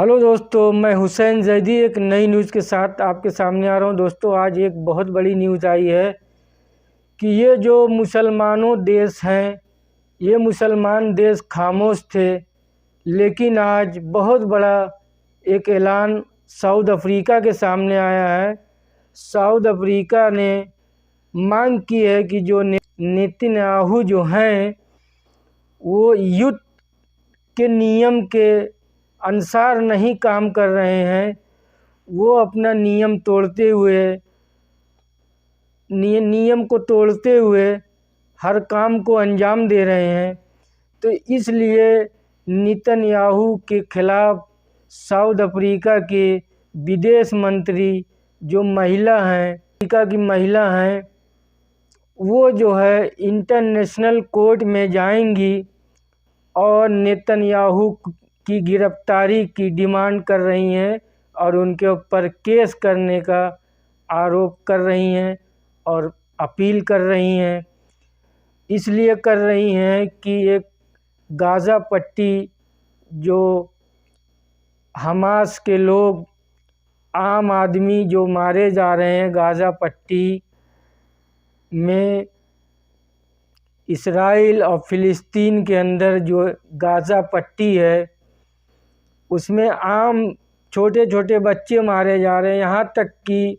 Hello दोस्तों, मैं हुसैन जैदी एक नई न्यूज़ के साथ आपके सामने आ रहा हूं। दोस्तों, आज एक बहुत बड़ी न्यूज़ आई है कि ये जो मुसलमानों देश हैं, ये मुसलमान देश खामोश थे, लेकिन आज बहुत बड़ा एक ऐलान साउथ अफ्रीका के सामने आया है। साउथ अफ्रीका ने मांग की है कि जो नेतन्याहू जो हैं वो युद्ध के नियम के अनुसार नहीं काम कर रहे हैं। वो अपना नियम तोड़ते हुए नियम को तोड़ते हुए हर काम को अंजाम दे रहे हैं। तो इसलिए नेतन्याहू के खिलाफ साउथ अफ्रीका के विदेश मंत्री जो महिला हैं, अफ्रीका की महिला हैं, वो जो है इंटरनेशनल कोर्ट में जाएंगी और नेतन्याहू की गिरफ्तारी की डिमांड कर रही हैं और उनके ऊपर केस करने का आरोप कर रही हैं और अपील कर रही हैं। इसलिए कर रही हैं कि एक गाज़ा पट्टी जो हमास के लोग, आम आदमी जो मारे जा रहे हैं गाज़ा पट्टी में, इसराइल और फ़िलिस्तीन के अंदर जो गाज़ा पट्टी है उसमें आम छोटे छोटे बच्चे मारे जा रहे हैं। यहाँ तक कि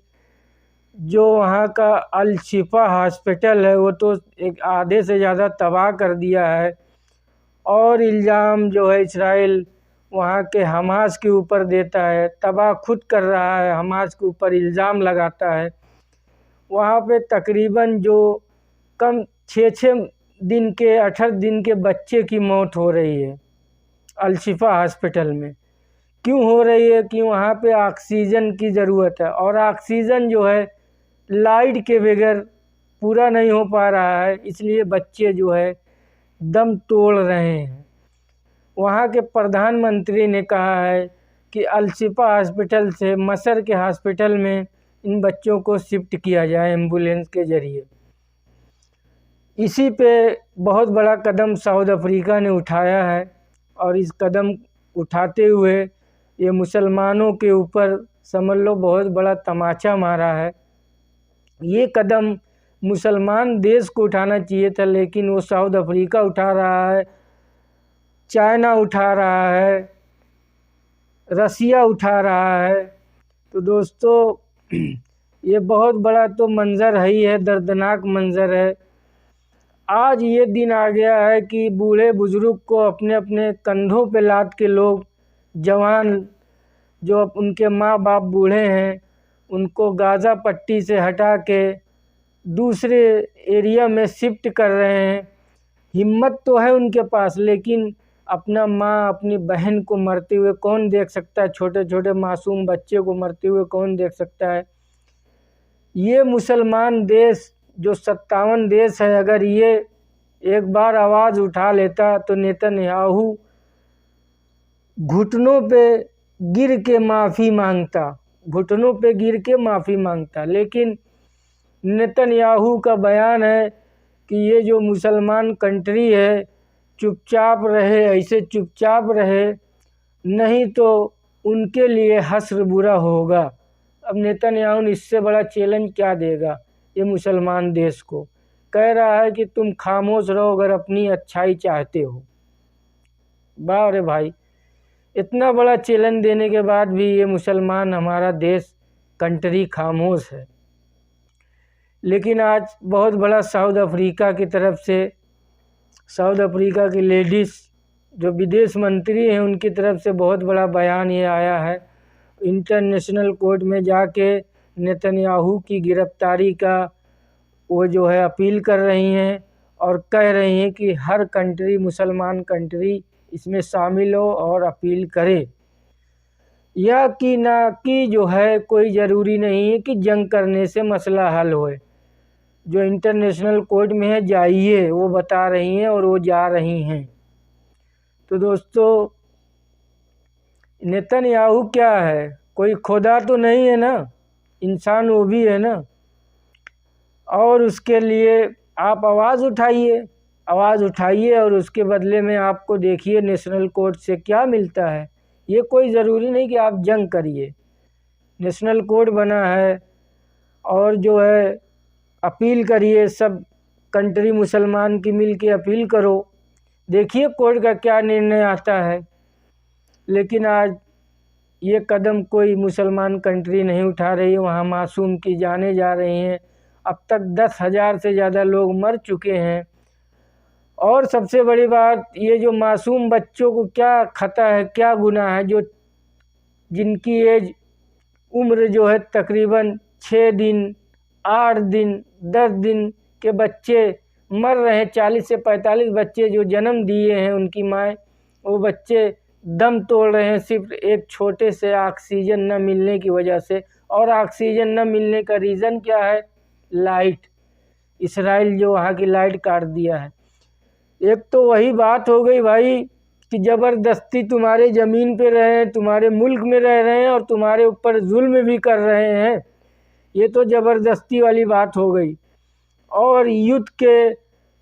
जो वहाँ का अल शिफा हॉस्पिटल है वो तो एक आधे से ज़्यादा तबाह कर दिया है। और इल्ज़ाम जो है इसराइल वहाँ के हमास के ऊपर देता है, तबाह खुद कर रहा है, हमास के ऊपर इल्ज़ाम लगाता है। वहाँ पे तकरीबन जो कम 6 दिन के 8 दिन के बच्चे की मौत हो रही है अल शिफा हॉस्पिटल में। क्यों हो रही है? कि वहाँ पे ऑक्सीजन की ज़रूरत है और ऑक्सीजन जो है लाइट के बगैर पूरा नहीं हो पा रहा है, इसलिए बच्चे जो है दम तोड़ रहे हैं। वहाँ के प्रधानमंत्री ने कहा है कि अल शिफा हॉस्पिटल से मसर के हॉस्पिटल में इन बच्चों को शिफ्ट किया जाए एम्बुलेंस के ज़रिए। इसी पे बहुत बड़ा कदम साउथ अफ्रीका ने उठाया है और इस कदम उठाते हुए ये मुसलमानों के ऊपर समझ लो बहुत बड़ा तमाचा मारा है। ये कदम मुसलमान देश को उठाना चाहिए था, लेकिन वो साउथ अफ्रीका उठा रहा है, चाइना उठा रहा है, रसिया उठा रहा है। तो दोस्तों, ये बहुत बड़ा तो मंज़र है ही है, दर्दनाक मंज़र है। आज ये दिन आ गया है कि बूढ़े बुज़ुर्ग को अपने अपने कंधों पे लाद के लोग, जवान जो उनके माँ बाप बूढ़े हैं, उनको गाज़ा पट्टी से हटा के दूसरे एरिया में शिफ्ट कर रहे हैं। हिम्मत तो है उनके पास, लेकिन अपना माँ अपनी बहन को मरते हुए कौन देख सकता है? छोटे छोटे मासूम बच्चे को मरते हुए कौन देख सकता है? ये मुसलमान देश जो 57 देश है, अगर ये एक बार आवाज़ उठा लेता तो नेतन्याहू घुटनों पे गिर के माफ़ी मांगता, घुटनों पे गिर के माफ़ी मांगता। लेकिन नेतन्याहू का बयान है कि ये जो मुसलमान कंट्री है चुपचाप रहे, ऐसे चुपचाप रहे, नहीं तो उनके लिए हश्र बुरा होगा। अब नेतन्याहू ने इससे बड़ा चैलेंज क्या देगा ये मुसलमान देश को? कह रहा है कि तुम खामोश रहो अगर अपनी अच्छाई चाहते हो। वाह रे भाई, इतना बड़ा चैलेंज देने के बाद भी ये मुसलमान हमारा देश कंट्री खामोश है। लेकिन आज बहुत बड़ा साउथ अफ्रीका की तरफ से, साउथ अफ्रीका की लेडीज़ जो विदेश मंत्री हैं उनकी तरफ से बहुत बड़ा बयान ये आया है। इंटरनेशनल कोर्ट में जाके नेतन्याहू की गिरफ्तारी का वो जो है अपील कर रही हैं और कह रही हैं कि हर कंट्री, मुसलमान कंट्री इसमें शामिल हो और अपील करे। यह कि ना कि जो है कोई ज़रूरी नहीं है कि जंग करने से मसला हल होए। जो इंटरनेशनल कोर्ट में है जाइए, वो बता रही हैं और वो जा रही हैं। तो दोस्तों, नेतन्याहू क्या है? कोई खुदा तो नहीं है ना, इंसान वो भी है ना। और उसके लिए आप आवाज़ उठाइए, आवाज़ उठाइए और उसके बदले में आपको देखिए नेशनल कोर्ट से क्या मिलता है। ये कोई ज़रूरी नहीं कि आप जंग करिए। नेशनल कोर्ट बना है और जो है अपील करिए, सब कंट्री मुसलमान की मिल के अपील करो, देखिए कोर्ट का क्या निर्णय आता है। लेकिन आज ये कदम कोई मुसलमान कंट्री नहीं उठा रही है, वहाँ मासूम की जानें जा रही हैं। अब तक 10,000 से ज़्यादा लोग मर चुके हैं। और सबसे बड़ी बात, ये जो मासूम बच्चों को क्या खता है, क्या गुनाह है, जो जिनकी एज उम्र जो है तकरीबन 6 दिन, 8 दिन, 10 दिन के बच्चे मर रहे हैं। 40 से 45 बच्चे जो जन्म दिए हैं उनकी माँ, वो बच्चे दम तोड़ रहे हैं सिर्फ एक छोटे से ऑक्सीजन न मिलने की वजह से। और ऑक्सीजन न मिलने का रीज़न क्या है? लाइट। इसराइल जो वहाँ की लाइट काट दिया है। एक तो वही बात हो गई भाई कि ज़बरदस्ती तुम्हारे ज़मीन पे रहे हैं, तुम्हारे मुल्क में रह रहे हैं और तुम्हारे ऊपर जुल्म भी कर रहे हैं। ये तो ज़बरदस्ती वाली बात हो गई। और युद्ध के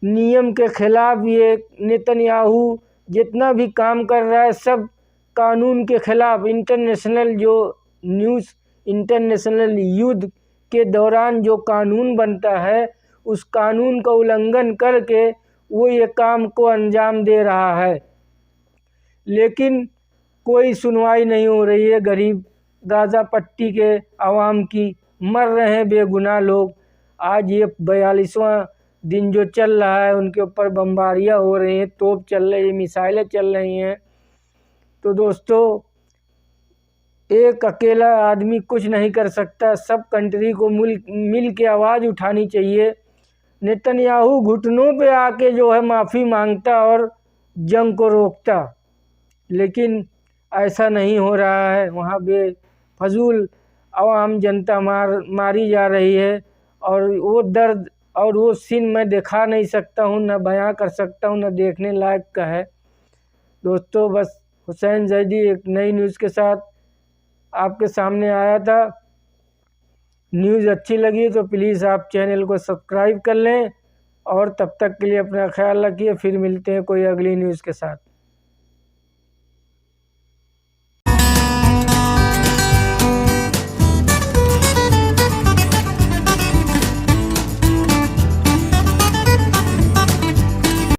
नियम के खिलाफ ये नेतन्याहू जितना भी काम कर रहा है सब कानून के खिलाफ। इंटरनेशनल जो न्यूज़, इंटरनेशनल युद्ध के दौरान जो कानून बनता है उस कानून का उल्लंघन करके वो ये काम को अंजाम दे रहा है। लेकिन कोई सुनवाई नहीं हो रही है। गरीब गाज़ा पट्टी के आवाम की मर रहे हैं बेगुनाह लोग। आज ये 42वां दिन जो चल रहा है, उनके ऊपर बमबारियां हो रही हैं, तोप चल रही है, मिसाइलें चल रही हैं। तो दोस्तों, एक अकेला आदमी कुछ नहीं कर सकता, सब कंट्री को मिल के आवाज़ उठानी चाहिए। नेतन्याहू घुटनों पे आके जो है माफ़ी मांगता और जंग को रोकता, लेकिन ऐसा नहीं हो रहा है। वहाँ बेफजूल आवाम जनता मारी जा रही है। और वो दर्द और वो सीन मैं दिखा नहीं सकता हूँ, न बयां कर सकता हूँ, न देखने लायक का है। दोस्तों, बस हुसैन जैदी एक नई न्यूज़ के साथ आपके सामने आया था। न्यूज़ अच्छी लगी तो प्लीज़ आप चैनल को सब्सक्राइब कर लें और तब तक के लिए अपना ख्याल रखिए। फिर मिलते हैं कोई अगली न्यूज़ के साथ।